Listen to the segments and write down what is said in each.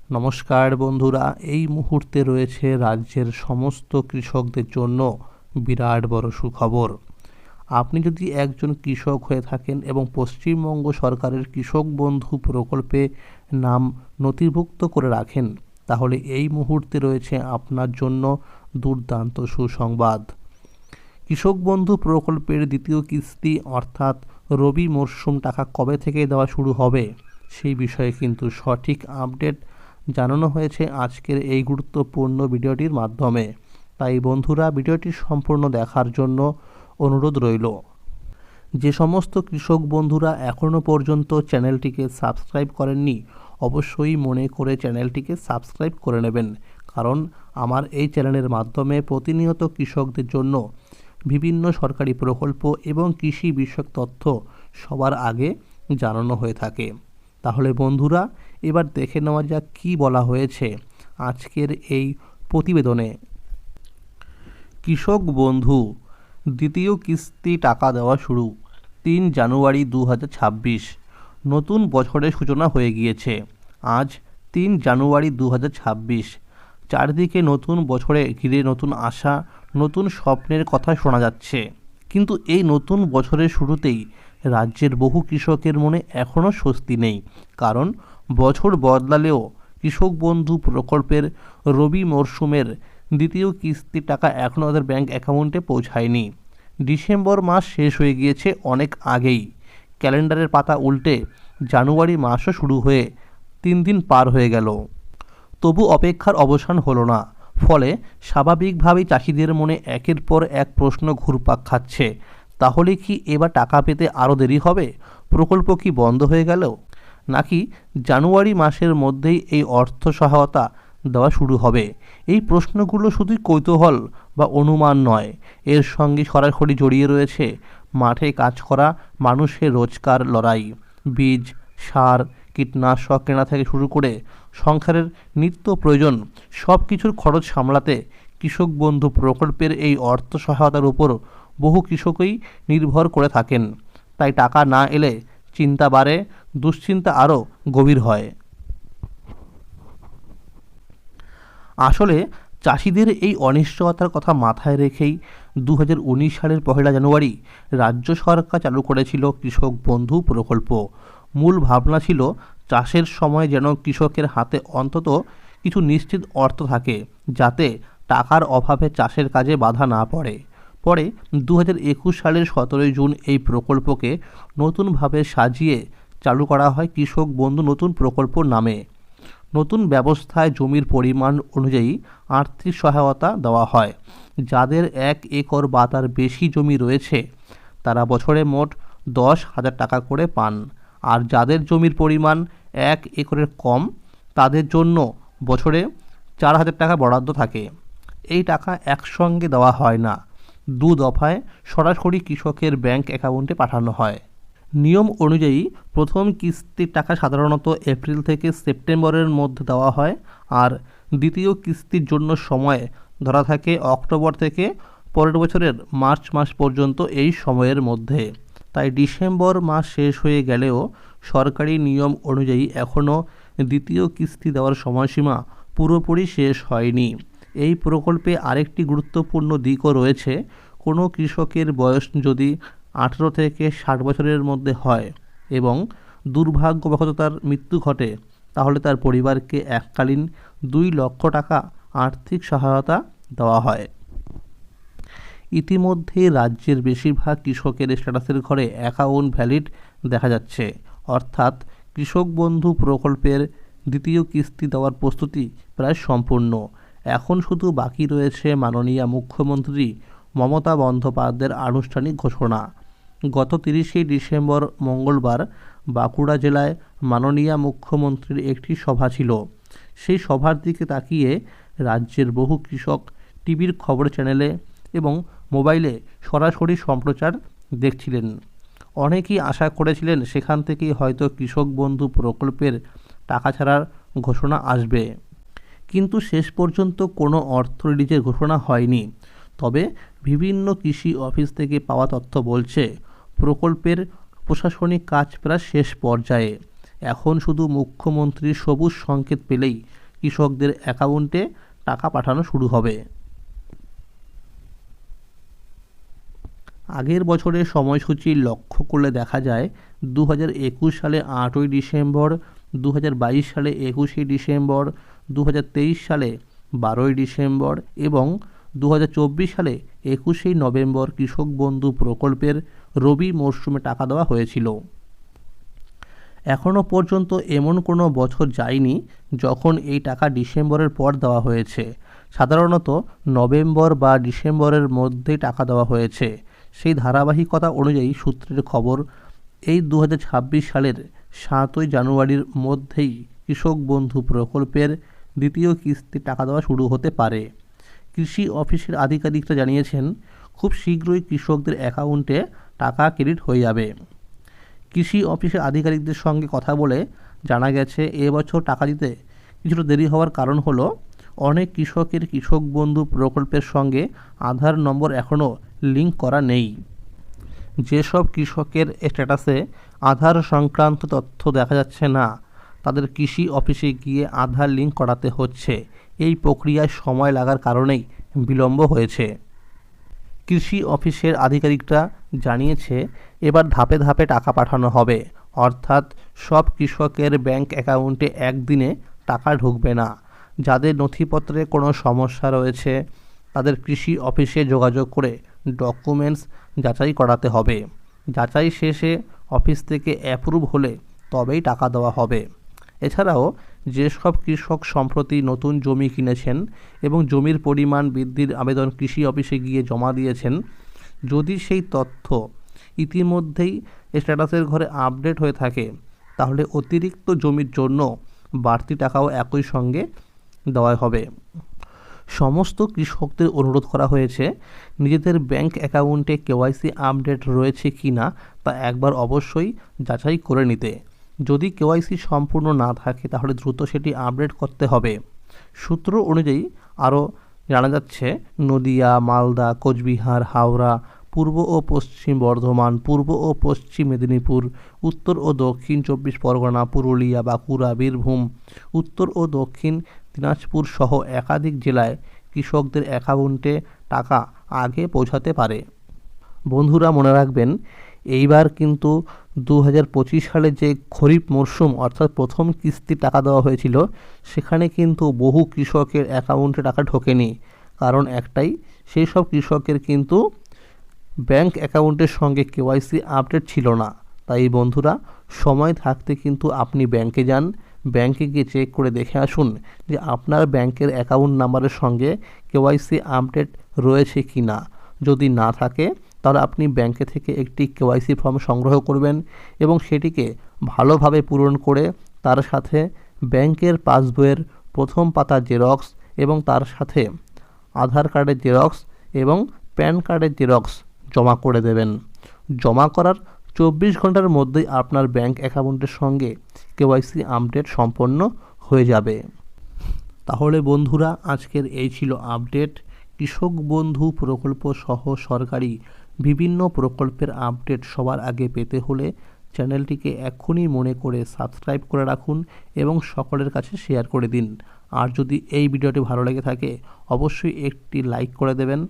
নমস্কার বন্ধুরা, এই মুহূর্তে রয়েছে রাজ্যের সমস্ত কৃষকদের জন্য বিরাট বড় সুখবর। আপনি যদি একজন কৃষক হয়ে থাকেন এবং পশ্চিমবঙ্গ সরকারের কৃষক বন্ধু প্রকল্পে নাম নথিভুক্ত করে রাখেন, তাহলে এই মুহূর্তে রয়েছে আপনার জন্য দুর্দান্ত সুসংবাদ। কৃষক বন্ধু প্রকল্পের দ্বিতীয় কিস্তি অর্থাৎ রবি মরশুম টাকা কবে থেকে দেওয়া শুরু হবে সেই বিষয়ে কিন্তু সঠিক আপডেট জানানো হয়েছে আজকের এই গুরুত্বপূর্ণ ভিডিওটির মাধ্যমে। তাই বন্ধুরা, ভিডিওটি সম্পূর্ণ দেখার জন্য অনুরোধ রইল। যে সমস্ত কৃষক বন্ধুরা এখনও পর্যন্ত চ্যানেলটিকে সাবস্ক্রাইব করেননি, অবশ্যই মনে করে চ্যানেলটিকে সাবস্ক্রাইব করে নেবেন, কারণ আমার এই চ্যানেলের মাধ্যমে প্রতিনিয়ত কৃষকদের জন্য বিভিন্ন সরকারি প্রকল্প এবং কৃষি বিষয়ক তথ্য সবার আগে জানানো হয়ে থাকে। তাহলে বন্ধুরা, এবার দেখে নেওয়া যাক কী বলা হয়েছে আজকের এই প্রতিবেদনে। কৃষক বন্ধু দ্বিতীয় কিস্তি টাকা দেওয়া শুরু 3 জানুয়ারি 2026। নতুন বছরের সূচনা হয়ে গিয়েছে। আজ 3 জানুয়ারি 2026। চারদিকে নতুন বছরে ঘিরে নতুন আশা, নতুন স্বপ্নের কথা শোনা যাচ্ছে। কিন্তু এই নতুন বছরের শুরুতেই রাজ্যের বহু কৃষকের মনে এখনও স্বস্তি নেই, কারণ বছর বদলালেও কৃষক বন্ধু প্রকল্পের রবি মরশুমের দ্বিতীয় কিস্তির টাকা এখনও তাদের ব্যাংক অ্যাকাউন্টে পৌঁছায়নি। ডিসেম্বর মাস শেষ হয়ে গিয়েছে অনেক আগেই। ক্যালেন্ডারের পাতা উল্টে জানুয়ারি মাসও শুরু হয়ে 3 দিন পার হয়ে গেল, তবু অপেক্ষার অবসান হলো না। ফলে স্বাভাবিকভাবেই চাষিদের মনে একের পর এক প্রশ্ন ঘুরপাক খাচ্ছে। তাহলে কি এবার টাকা পেতে আরও দেরি হবে? প্রকল্প কি বন্ধ হয়ে গেল, নাকি জানুয়ারি মাসের মধ্যেই এই অর্থ সহায়তা দেওয়া শুরু হবে? এই প্রশ্নগুলো শুধুই কৌতূহল বা অনুমান নয়, এর সঙ্গে সরাসরি জড়িয়ে রয়েছে মাঠে কাজ করা মানুষের রোজকার লড়াই। বীজ, সার, কীটনাশক কেনা থেকে শুরু করে সংসারের নিত্য প্রয়োজন সব কিছুর খরচ সামলাতে কৃষক বন্ধু প্রকল্পের এই অর্থ সহায়তার উপর বহু কৃষকই নির্ভর করে থাকেন। তাই টাকা না এলে চিন্তা বাড়ে, দুশ্চিন্তা আরও গভীর হয়। আসলে চাষিদের এই অনিশ্চয়তার কথা মাথায় রেখেই 2019 সালের 1 জানুয়ারি রাজ্য সরকার চালু করেছিল কৃষক বন্ধু প্রকল্প। মূল ভাবনা ছিল চাষের সময় যেন কৃষকের হাতে অন্তত কিছু নিশ্চিত অর্থ থাকে, যাতে টাকার অভাবে চাষের কাজে বাধা না পড়ে। পরে 2021 সালের 17 জুন এই প্রকল্পকে নতুনভাবে সাজিয়ে চালু করা হয় কৃষক বন্ধু নতুন প্রকল্প নামে। নতুন ব্যবস্থায় জমির পরিমাণ অনুযায়ী আর্থিক সহায়তা দেওয়া হয়। যাদের 1 একর বা তার বেশি জমি রয়েছে তারা বছরে মোট 10,000 টাকা করে পান, আর যাদের জমির পরিমাণ 1 একরের কম তাদের জন্য বছরে 4,000 টাকা বরাদ্দ থাকে। এই টাকা একসঙ্গে দেওয়া হয় না, 2 দফায় সরাসরি কৃষকের ব্যাংক অ্যাকাউন্টে পাঠানো হয়। নিয়ম অনুযায়ী প্রথম কিস্তির টাকা সাধারণত এপ্রিল থেকে সেপ্টেম্বরের মধ্যে দেওয়া হয়, আর দ্বিতীয় কিস্তির জন্য সময় ধরা থাকে অক্টোবর থেকে পরের বছরের মার্চ মাস পর্যন্ত এই সময়ের মধ্যে। তাই ডিসেম্বর মাস শেষ হয়ে গেলেও সরকারি নিয়ম অনুযায়ী এখনও দ্বিতীয় কিস্তি দেওয়ার সময়সীমা পুরোপুরি শেষ হয়নি। এই প্রকল্পে আরেকটি গুরুত্বপূর্ণ দিকও রয়েছে। কোনো কৃষকের বয়স যদি 18 থেকে 60 বছরের মধ্যে হয় এবং দুর্ভাগ্যবশত তার মৃত্যু ঘটে, তাহলে তার পরিবারকে এককালীন 2 লক্ষ টাকা আর্থিক সহায়তা দেওয়া হয়। ইতিমধ্যে রাজ্যের বেশিরভাগ কৃষকের স্ট্যাটাসের ঘরে অ্যাকাউন্ট ভ্যালিড দেখা যাচ্ছে, অর্থাৎ কৃষক বন্ধু প্রকল্পের দ্বিতীয় কিস্তি দেওয়ার প্রস্তুতি প্রায় সম্পূর্ণ। এখন শুধু বাকি রয়েছে মাননীয় মুখ্যমন্ত্রী মমতা বন্দ্যোপাধ্যায়ের আনুষ্ঠানিক ঘোষণা। গত 30শে ডিসেম্বর মঙ্গলবার বাঁকুড়া জেলায় মাননীয় মুখ্যমন্ত্রীর একটি সভা ছিল। সেই সভার দিকে তাকিয়ে রাজ্যের বহু কৃষক টিভির খবর চ্যানেলে এবং মোবাইলে সরাসরি সম্প্রচার দেখছিলেন। অনেকেই আশা করেছিলেন সেখান থেকেই হয়তো কৃষক বন্ধু প্রকল্পের টাকা ছাড়ার ঘোষণা আসবে, কিন্তু শেষ পর্যন্ত কোনো অর্থ রিলিজের ঘোষণা হয়নি। তবে বিভিন্ন কৃষি অফিস থেকে পাওয়া তথ্য বলছে প্রকল্পের প্রশাসনিক কাজ প্রায় শেষ পর্যায়ে। এখন শুধু মুখ্যমন্ত্রীর সবুজ সংকেত পেলেই কৃষকদের অ্যাকাউন্টে টাকা পাঠানো শুরু হবে। আগের বছরের সময়সূচি লক্ষ্য করলে দেখা যায় 2021 সালে 8ই ডিসেম্বর, 2022 সালে 21শে ডিসেম্বর, 2023 সালে 12ই ডিসেম্বর এবং 2024 সালে 21শে নভেম্বর কৃষক বন্ধু প্রকল্পের রবি মরশুমে টাকা দেওয়া হয়েছিল। এখনও পর্যন্ত এমন কোনো বছর যায়নি যখন এই টাকা ডিসেম্বরের পর দেওয়া হয়েছে। সাধারণত নভেম্বর বা ডিসেম্বরের মধ্যেই টাকা দেওয়া হয়েছে। সেই ধারাবাহিকতা অনুযায়ী সূত্রের খবর, এই 2026 সালের 7ই জানুয়ারির মধ্যেই কৃষক বন্ধু প্রকল্পের দ্বিতীয় কিস্তি টাকা দেওয়া শুরু হতে পারে। কৃষি অফিসের আধিকারিকরা জানিয়েছেন, খুব শীঘ্রই কৃষকদের অ্যাকাউন্টে টাকা ক্রেডিট হয়ে যাবে। কৃষি অফিসের আধিকারিকদের সঙ্গে কথা বলে জানা গেছে, এবছর টাকা দিতে কিছুটা দেরি হওয়ার কারণ হলো অনেক কৃষকের কৃষক বন্ধু প্রকল্পের সঙ্গে আধার নম্বর এখনও লিঙ্ক করা নেই। যেসব কৃষকের স্ট্যাটাসে আধার সংক্রান্ত তথ্য দেখা যাচ্ছে না, তাদের কৃষি অফিসে গিয়ে আধার লিঙ্ক করাতে হচ্ছে। এই প্রক্রিয়ায় সময় লাগার কারণেই বিলম্ব হয়েছে। কৃষি অফিসের আধিকারিকরা জানিয়েছে, এবার ধাপে ধাপে টাকা পাঠানো হবে, অর্থাৎ সব কৃষকের ব্যাংক অ্যাকাউন্টে একদিনে টাকা ঢুকবে না। যাদের নথিপত্রে কোনো সমস্যা রয়েছে তাদের কৃষি অফিসে যোগাযোগ করে ডকুমেন্টস যাচাই করাতে হবে। যাচাই শেষে অফিস থেকে অ্যাপ্রুভ হলে তবেই টাকা দেওয়া হবে। এছাড়াও যেসব কৃষক সম্প্রতি নতুন জমি কিনেছেন এবং জমির পরিমাণ বৃদ্ধির আবেদন কৃষি অফিসে গিয়ে জমা দিয়েছেন, যদি সেই তথ্য ইতিমধ্যেই স্ট্যাটাসের ঘরে আপডেট হয়ে থাকে, তাহলে অতিরিক্ত জমির জন্য বাড়তি টাকাও একই সঙ্গে দেওয়া হবে। সমস্ত কৃষকদের অনুরোধ করা হয়েছে, নিজেদের ব্যাংক অ্যাকাউন্টে কেওয়াইসি আপডেট রয়েছে কি না তা একবার অবশ্যই যাচাই করে নিতে। যদি কেওয়াইসি সম্পূর্ণ না থাকে তাহলে দ্রুত সেটি আপডেট করতে হবে। সূত্র অনুযায়ী আরও জানা যাচ্ছে, নদিয়া, মালদা, কোচবিহার, হাওড়া, পূর্ব ও পশ্চিম বর্ধমান, পূর্ব ও পশ্চিম মেদিনীপুর, উত্তর ও দক্ষিণ 24 পরগনা, পুরুলিয়া, বাঁকুড়া, বীরভূম, উত্তর ও দক্ষিণ দিনাজপুর সহ একাধিক জেলায় কৃষকদের অ্যাকাউন্টে টাকা আগে পৌঁছাতে পারে। বন্ধুরা মনে রাখবেন, এইবার কিন্তু 2025 সালে যে খরিফ মরশুম অর্থাৎ প্রথম কিস্তি টাকা দেওয়া হয়েছিল, সেখানে কিন্তু বহু কৃষকের অ্যাকাউন্টে টাকা ঢোকেনি। কারণ একটাই, সেই সব কৃষকের কিন্তু ব্যাংক অ্যাকাউন্টের সঙ্গে কেওয়াইসি আপডেট ছিল না। তাই বন্ধুরা, সময় থাকতে কিন্তু আপনি ব্যাংকে যান, ব্যাংকে গিয়ে চেক করে দেখে আসুন যে আপনার ব্যাংকের অ্যাকাউন্ট নাম্বারের সঙ্গে কেওয়াইসি আপডেট রয়েছে কি না। যদি না থাকে তাহলে আপনি ব্যাংকে থেকে একটি কেওয়াইসি ফর্ম সংগ্রহ করবেন এবং সেটিকে ভালোভাবে পূরণ করে তার সাথে ব্যাংকের পাসবইয়ের প্রথম পাতা জেরক্স এবং তার সাথে আধার কার্ডের জেরক্স এবং প্যান কার্ডের জেরক্স জমা করে দেবেন। জমা করার 24 ঘন্টার মধ্যেই আপনার ব্যাংক অ্যাকাউন্টের সঙ্গে কেওয়াইসি আপডেট সম্পন্ন হয়ে যাবে। তাহলে বন্ধুরা, আজকের এই ছিল আপডেট। কৃষক বন্ধু প্রকল্প সহ সরকারি বিভিন্ন প্রকল্পের আপডেট সবার আগে পেতে হলে চ্যানেলটিকে এক্ষুনি মনে করে সাবস্ক্রাইব করে রাখুন এবং সকলের কাছে শেয়ার করে দিন। আর যদি এই ভিডিওটি ভালো লেগে থাকে অবশ্যই একটি লাইক করে দেবেন।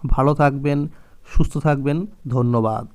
ভালো থাকবেন, সুস্থ থাকবেন, ধন্যবাদ।